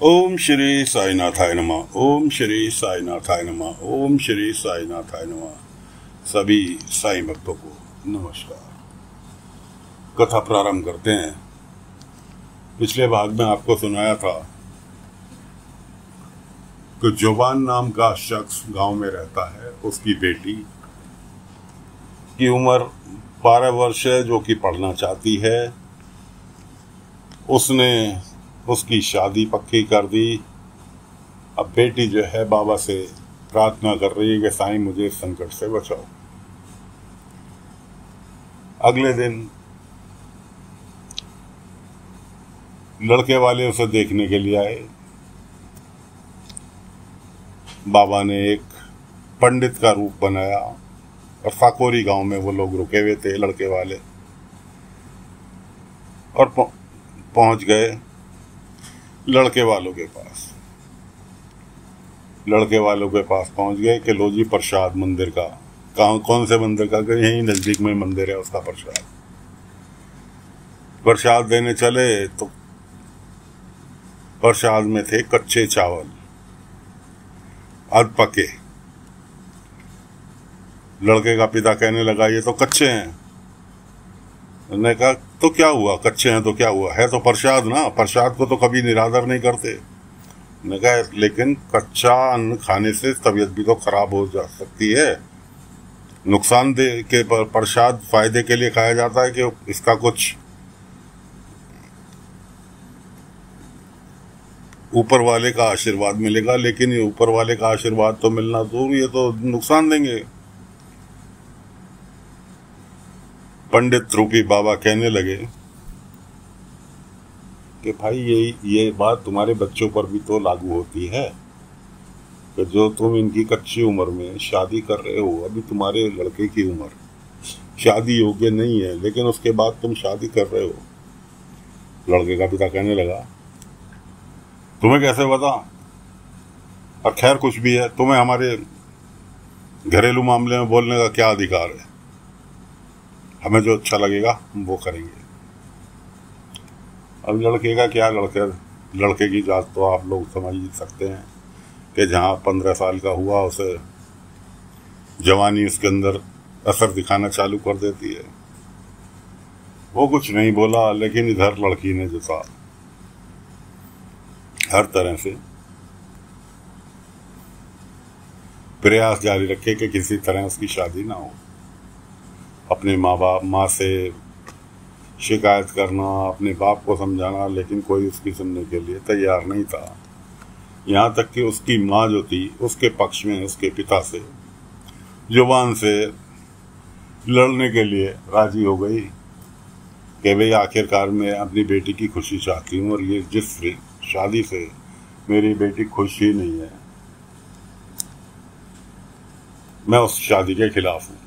ओम श्री साईनाथाय नमः। ओम श्री साईनाथाय नमः। ओम श्री साईनाथाय नमः। सभी साईं भक्तों को नमस्कार। कथा प्रारंभ करते हैं। पिछले भाग में आपको सुनाया था कि जुबान नाम का शख्स गांव में रहता है। उसकी बेटी की उम्र 12 वर्ष है, जो कि पढ़ना चाहती है। उसने उसकी शादी पक्की कर दी। अब बेटी जो है बाबा से प्रार्थना कर रही है कि साईं मुझे इस संकट से बचाओ। अगले दिन लड़के वाले उसे देखने के लिए आए। बाबा ने एक पंडित का रूप बनाया और साकोरी गांव में वो लोग रुके हुए थे, लड़के वाले, और पहुंच गए लड़के वालों के पास। लड़के वालों के पास पहुंच गए कि लो जी प्रसाद मंदिर का। कौन से मंदिर का? यहीं नजदीक में मंदिर है, उसका प्रसाद देने चले तो प्रसाद में थे कच्चे चावल, अध पके। लड़के का पिता कहने लगा ये तो कच्चे हैं। उन्होंने कहा तो क्या हुआ, कच्चे हैं तो क्या हुआ, है तो प्रसाद ना, प्रसाद को तो कभी निरादर नहीं करते। उन्होंने कहा लेकिन कच्चा अन्न खाने से तबीयत भी तो खराब हो जा सकती है। नुकसानदेह के प्रसाद फायदे के लिए खाया जाता है कि इसका कुछ ऊपर वाले का आशीर्वाद मिलेगा, लेकिन ये ऊपर वाले का आशीर्वाद तो मिलना दूर, ये तो नुकसान देंगे। पंडित रूपी बाबा कहने लगे कि भाई ये बात तुम्हारे बच्चों पर भी तो लागू होती है कि जो तुम इनकी कच्ची उम्र में शादी कर रहे हो। अभी तुम्हारे लड़के की उम्र शादी योग्य नहीं है, लेकिन उसके बाद तुम शादी कर रहे हो। लड़के का पिता कहने लगा तुम्हें कैसे पता? और खैर कुछ भी है, तुम्हें हमारे घरेलू मामले में बोलने का क्या अधिकार है? हमें जो अच्छा लगेगा हम वो करेंगे। अब लड़के का क्या, लड़के की जात तो आप लोग समझ ही सकते हैं कि जहाँ 15 साल का हुआ उसे जवानी उसके अंदर असर दिखाना चालू कर देती है। वो कुछ नहीं बोला, लेकिन इधर लड़की ने जो था हर तरह से प्रयास जारी रखे कि किसी तरह उसकी शादी ना हो। अपने माँ से शिकायत करना, अपने बाप को समझाना, लेकिन कोई उसकी सुनने के लिए तैयार नहीं था। यहाँ तक कि उसकी माँ जो थी उसके पक्ष में उसके पिता से जुबान से लड़ने के लिए राजी हो गई कि भाई आखिरकार मैं अपनी बेटी की खुशी चाहती हूँ और ये जिस शादी से मेरी बेटी खुश ही नहीं है, मैं उस शादी के खिलाफ हूँ।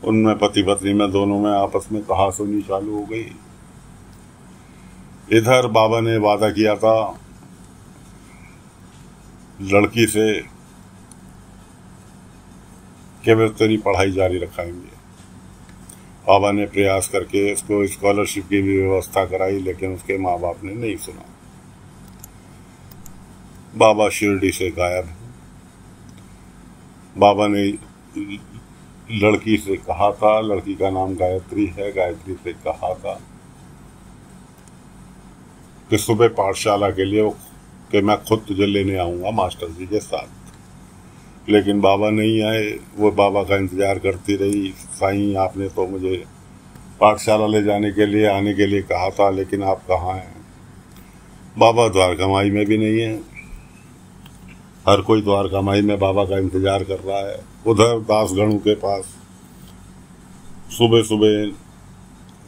उनमें पति पत्नी में दोनों में आपस में कहासुनी चालू हो गई। इधर बाबा ने वादा किया था लड़की से कि वे तेरी पढ़ाई जारी रखाएंगे। बाबा ने प्रयास करके उसको स्कॉलरशिप की भी व्यवस्था कराई, लेकिन उसके माँ बाप ने नहीं सुना। बाबा शिरडी से गायब है। बाबा ने लड़की से कहा था, लड़की का नाम गायत्री है, गायत्री से कहा था कि सुबह पाठशाला के लिए कि मैं खुद तुझे लेने आऊँगा मास्टर जी के साथ। लेकिन बाबा नहीं आए। वो बाबा का इंतज़ार करती रही। साईं आपने तो मुझे पाठशाला ले जाने के लिए आने के लिए कहा था, लेकिन आप कहाँ हैं? बाबा द्वारका माई में भी नहीं है। हर कोई द्वारका माई में बाबा का इंतज़ार कर रहा है। उधर दासगणों के पास सुबह सुबह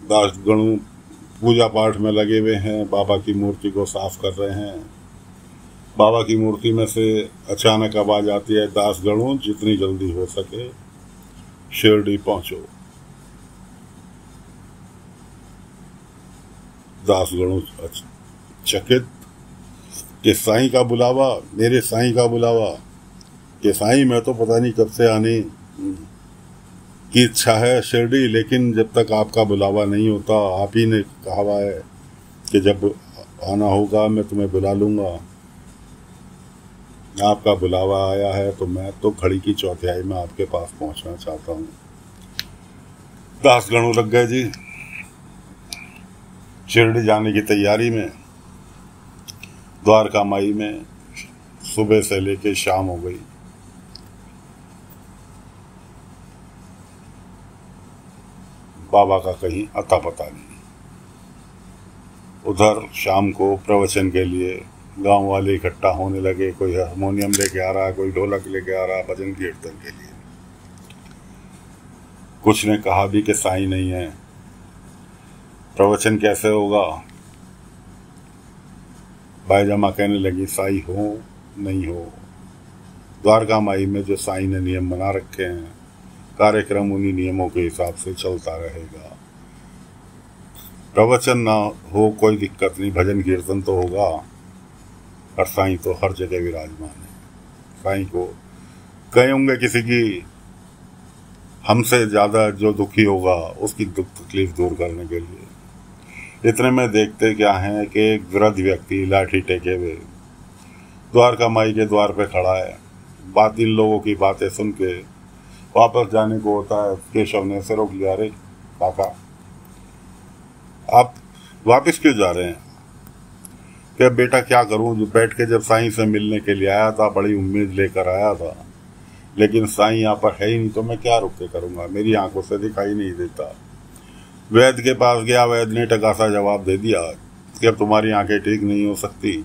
दासगणों पूजा पाठ में लगे हुए हैं, बाबा की मूर्ति को साफ कर रहे हैं। बाबा की मूर्ति में से अचानक आवाज आती है, दासगणों जितनी जल्दी हो सके शिरडी पहुंचो। दासगणों चकित कि साईं का बुलावा, मेरे साईं का बुलावा, कि साईं मैं तो पता नहीं कब से आने की इच्छा है शिरडी, लेकिन जब तक आपका बुलावा नहीं होता, आप ही ने कहा है कि जब आना होगा, मैं तुम्हें बुला लूँगा। आपका बुलावा आया है तो मैं तो घड़ी की चौथाई में आपके पास पहुंचना चाहता हूँ। दास गणों लग गए जी शिरडी जाने की तैयारी में। द्वारका माई में सुबह से लेके शाम हो गई। बाबा का कहीं अता पता नहीं। उधर शाम को प्रवचन के लिए गांव वाले इकट्ठा होने लगे। कोई हारमोनियम लेके आ रहा, कोई ढोलक लेके आ रहा भजन कीर्तन के लिए। कुछ ने कहा भी कि साईं नहीं है, प्रवचन कैसे होगा। बाईजमा कहने लगी साईं हो नहीं हो, द्वारका माई में जो साईं ने नियम बना रखे हैं, कार्यक्रम उन्हीं नियमों के हिसाब से चलता रहेगा। प्रवचन ना हो कोई दिक्कत नहीं, भजन कीर्तन तो होगा। और साईं तो हर जगह विराजमान है। साईं को कहे होंगे किसी की हमसे ज्यादा जो दुखी होगा उसकी दुख तकलीफ दूर करने के लिए। इतने में देखते क्या है कि एक वृद्ध व्यक्ति लाठी टेके हुए द्वारका माई के द्वार पे खड़ा है। बात इन लोगों की बातें सुन के वापस जाने को होता है। केशव ने से रोक लिया, अरे काका आप वापस क्यों जा रहे हैं? क्या बेटा क्या करूं, जो बैठ के जब साईं से मिलने के लिए आया था, बड़ी उम्मीद लेकर आया था, लेकिन साईं यहाँ पर है ही नहीं, तो मैं क्या रुक के करूंगा, मेरी आंखों से दिखाई नहीं देता। वैद्य के पास गया, वैद्य ने टकासा जवाब दे दिया कि अब तुम्हारी आंखें ठीक नहीं हो सकती,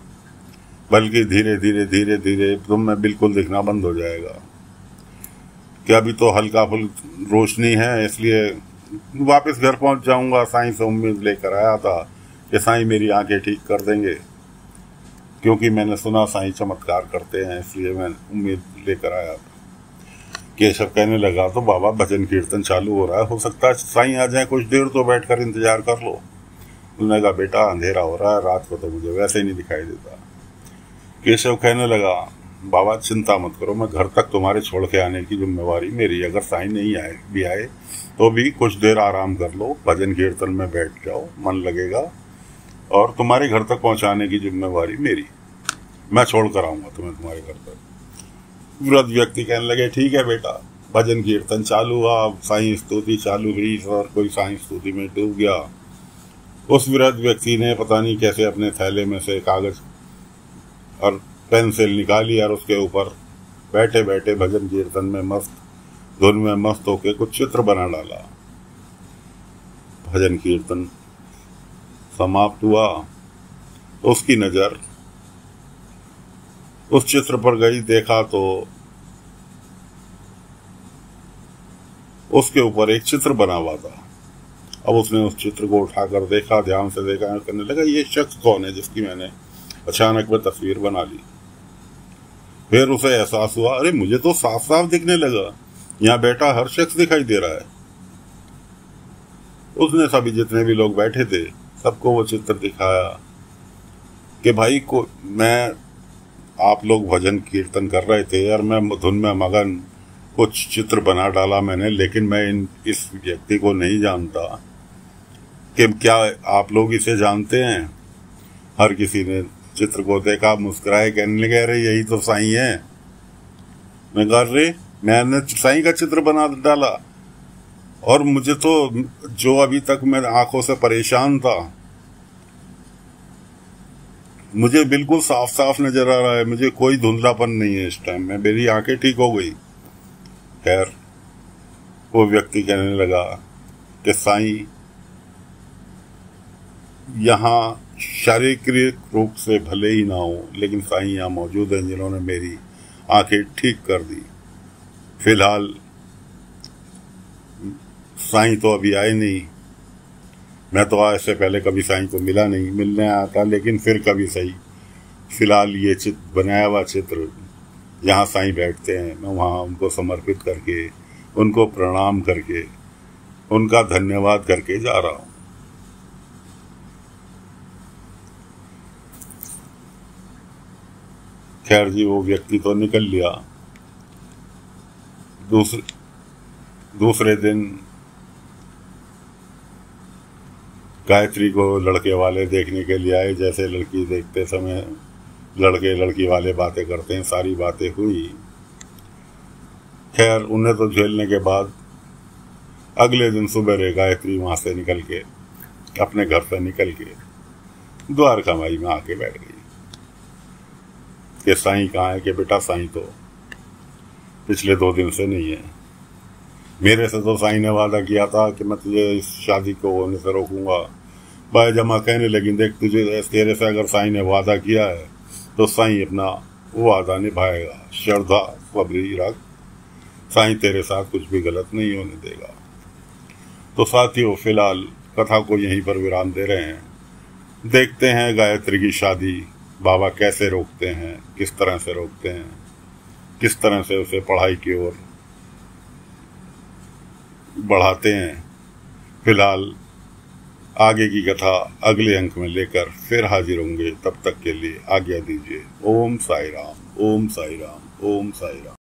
बल्कि धीरे धीरे धीरे धीरे तुम में बिल्कुल दिखना बंद हो जाएगा। कि अभी तो हल्का फुल्का रोशनी है, इसलिए वापस घर पहुंच जाऊंगा। साईं से उम्मीद लेकर आया था कि साईं मेरी आंखें ठीक कर देंगे, क्योंकि मैंने सुना साईं चमत्कार करते हैं, इसलिए मैं उम्मीद लेकर आया था। केशव कहने लगा तो बाबा भजन कीर्तन चालू हो रहा है, हो सकता है साईं आ जाए, कुछ देर तो बैठकर इंतजार कर लो। उन्होंने कहा बेटा अंधेरा हो रहा है, रात को तो मुझे वैसे ही नहीं दिखाई देता। केशव कहने लगा बाबा चिंता मत करो, मैं घर तक तुम्हारे छोड़ के आने की जिम्मेवारी मेरी। अगर साईं नहीं आए तो भी कुछ देर आराम कर लो, भजन कीर्तन में बैठ जाओ, मन लगेगा, और तुम्हारे घर तक पहुंचाने की जिम्मेवारी मेरी। मैं छोड़ कर आऊंगा तुम्हें तुम्हारे घर तक। वृद्ध व्यक्ति कहने लगे ठीक है बेटा। भजन कीर्तन चालू हुआ, साईं स्तुति चालू हुई और कोई साईं स्तुति में डूब गया। उस वृद्ध व्यक्ति ने पता नहीं कैसे अपने थैले में से कागज और पेंसिल निकाली और उसके ऊपर बैठे बैठे भजन कीर्तन में मस्त, धुन में मस्त होके कुछ चित्र बना डाला। भजन कीर्तन समाप्त हुआ तो उसकी नजर उस चित्र पर गई। देखा तो उसके ऊपर एक चित्र बना हुआ था। अब उसने उस चित्र को उठाकर देखा, ध्यान से देखा, करने लगा ये शख्स कौन है जिसकी मैंने अचानक में तस्वीर बना ली। फिर उसे एहसास हुआ, अरे मुझे तो साफ साफ दिखने लगा, यहाँ बैठा हर शख्स दिखाई दे रहा है। उसने सभी जितने भी लोग बैठे थे सबको वो चित्र दिखाया कि भाई को मैं, आप लोग भजन कीर्तन कर रहे थे और मैं धुन में मगन, कुछ चित्र बना डाला मैंने, लेकिन मैं इस व्यक्ति को नहीं जानता। कि क्या आप लोग इसे जानते हैं? हर किसी ने चित्र को देखा, मुस्कुराए, कहने लगे अरे यही तो साईं है। मैं कहा अरे मैंने साईं का चित्र बना डाला, और मुझे तो जो अभी तक मैं आंखों से परेशान था, मुझे बिल्कुल साफ साफ नजर आ रहा है, मुझे कोई धुंधलापन नहीं है इस टाइम में, मेरी आंखें ठीक हो गई। खैर वो व्यक्ति कहने लगा कि साईं यहाँ शारीरिक रूप से भले ही ना हो, लेकिन साईं यहाँ मौजूद हैं जिन्होंने मेरी आंखें ठीक कर दी। फिलहाल साईं तो अभी आए नहीं, मैं तो आज से पहले कभी साईं को मिला नहीं, मिलने आया था, लेकिन फिर कभी सही। फिलहाल ये चित्र, बनाया हुआ चित्र, जहाँ साईं बैठते हैं, मैं वहाँ उनको समर्पित करके, उनको प्रणाम करके, उनका धन्यवाद करके जा रहा हूँ। खैर जी वो व्यक्ति तो निकल लिया। दूसरे दिन गायत्री को लड़के वाले देखने के लिए आए। जैसे लड़की देखते समय लड़के लड़की वाले बातें करते हैं, सारी बातें हुई। खैर उन्हें तो झेलने के बाद अगले दिन सुबह गायत्री वहां से निकल के, अपने घर से निकल के द्वारका माई में आके बैठ गई कि साईं कहाँ है। कि बेटा साईं तो पिछले 2 दिन से नहीं है। मेरे से तो साईं ने वादा किया था कि मैं तुझे इस शादी को होने से रोकूंगा। भाई जमा कहने लगी, देख तुझे तेरे से अगर साईं ने वादा किया है तो साईं अपना वो वादा निभाएगा। श्रद्धा सबरी रख, साईं तेरे साथ कुछ भी गलत नहीं होने देगा। तो साथियों, फिलहाल कथा को यहीं पर विराम दे रहे हैं। देखते हैं गायत्री की शादी बाबा कैसे रोकते हैं, किस तरह से रोकते हैं, किस तरह से उसे पढ़ाई की ओर बढ़ाते हैं। फिलहाल आगे की कथा अगले अंक में लेकर फिर हाजिर होंगे। तब तक के लिए आज्ञा दीजिए। ओम साई राम, ओम साई राम, ओम साई राम।